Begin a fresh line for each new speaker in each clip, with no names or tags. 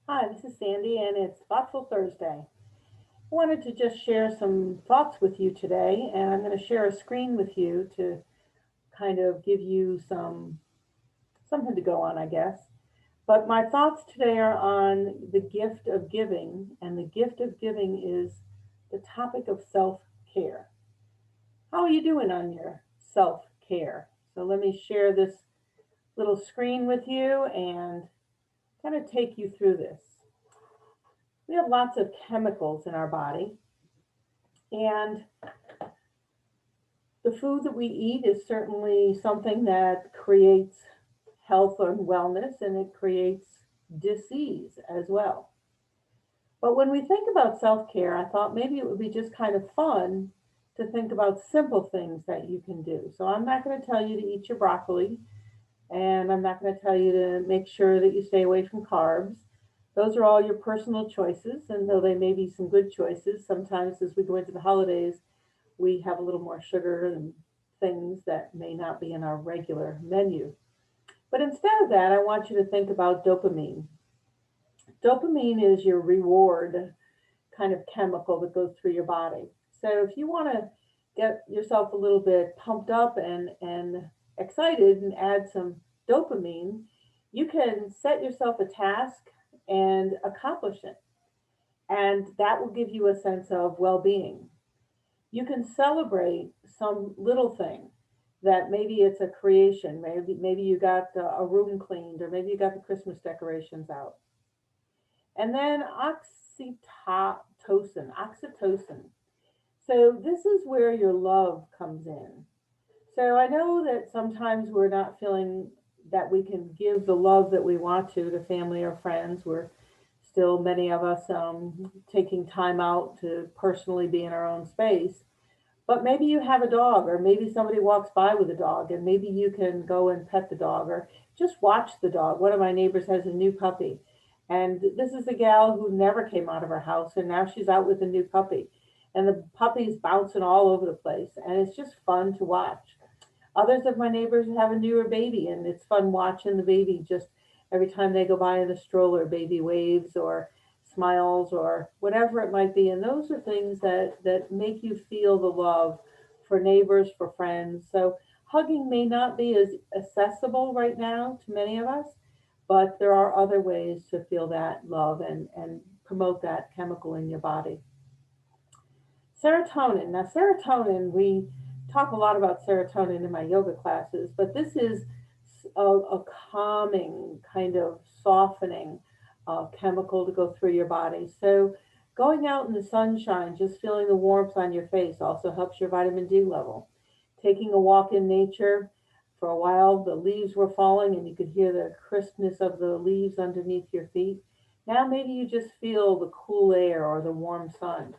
Hi, this is Sandy, and it's Thoughtful Thursday. I wanted to just share some thoughts with you today, and I'm going to share a screen with you to kind of give you something to go on, I guess. But my thoughts today are on the gift of giving, and the gift of giving is the topic of self-care. How are you doing on your self-care? So let me share this little screen with you and kind of take you through this. We have lots of chemicals in our body, and the food that we eat is certainly something that creates health and wellness, and it creates disease as well. But when we think about self care, I thought maybe it would be just kind of fun to think about simple things that you can do. So I'm not going to tell you to eat your broccoli, and I'm not going to tell you to make sure that you stay away from carbs. Those are all your personal choices, and though they may be some good choices, sometimes as we go into the holidays, we have a little more sugar and things that may not be in our regular menu. But instead of that, I want you to think about dopamine. Dopamine is your reward kind of chemical that goes through your body. So if you want to get yourself a little bit pumped up and excited and add some dopamine, you can set yourself a task and accomplish it. And that will give you a sense of well being. You can celebrate some little thing that maybe it's a creation, maybe you got a room cleaned, or maybe you got the Christmas decorations out. And then oxytocin. So this is where your love comes in. So I know that sometimes we're not feeling that we can give the love that we want to family or friends. We're still, many of us, taking time out to personally be in our own space. But maybe you have a dog, or maybe somebody walks by with a dog, and maybe you can go and pet the dog or just watch the dog. One of my neighbors has a new puppy, and this is a gal who never came out of her house, and now she's out with a new puppy. And the puppy's bouncing all over the place, and it's just fun to watch. Others of my neighbors have a newer baby, and it's fun watching the baby just every time they go by in the stroller, baby waves or smiles or whatever it might be. And those are things that make you feel the love for neighbors, for friends. So hugging may not be as accessible right now to many of us, but there are other ways to feel that love and promote that chemical in your body. Serotonin. Now, serotonin, we talk a lot about serotonin in my yoga classes, but this is a calming, kind of softening chemical to go through your body. So, going out in the sunshine, just feeling the warmth on your face also helps your vitamin D level. Taking a walk in nature, for a while the leaves were falling and you could hear the crispness of the leaves underneath your feet. Now maybe you just feel the cool air or the warm sun.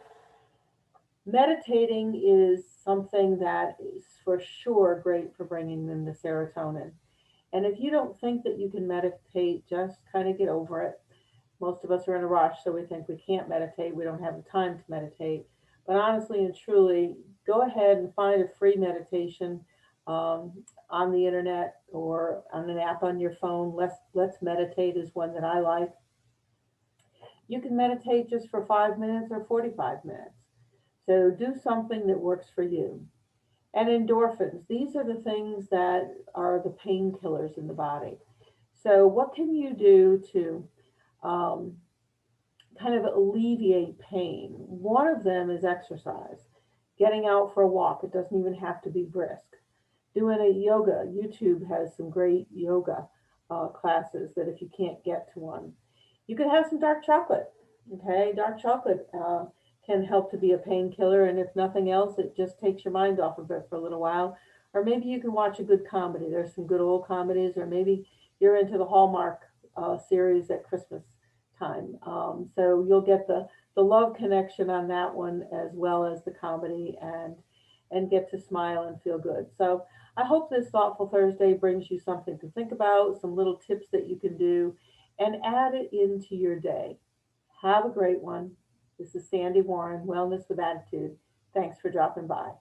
Meditating is something that is for sure great for bringing in the serotonin. And if you don't think that you can meditate, just kind of get over it. Most of us are in a rush, so we think we can't meditate, we don't have the time to meditate. But honestly and truly, go ahead and find a free meditation on the internet or on an app on your phone. Let's Meditate is one that I like. You can meditate just for 5 minutes or 45 minutes. So do something that works for you. And endorphins, these are the things that are the painkillers in the body. So, what can you do to um, kind of alleviate pain? One of them is exercise, getting out for a walk. It doesn't even have to be brisk. Doing a yoga. YouTube has some great yoga classes that if you can't get to one, you could have some dark chocolate. Okay, dark chocolate can help to be a painkiller, and if nothing else, it just takes your mind off of it for a little while. Or maybe you can watch a good comedy. There's some good old comedies, or maybe you're into the Hallmark series at Christmas time. So you'll get the love connection on that one as well as the comedy and get to smile and feel good. So I hope this Thoughtful Thursday brings you something to think about, some little tips that you can do, and add it into your day. Have a great one. This is Sandy Warren, Wellness with Attitude. Thanks for dropping by.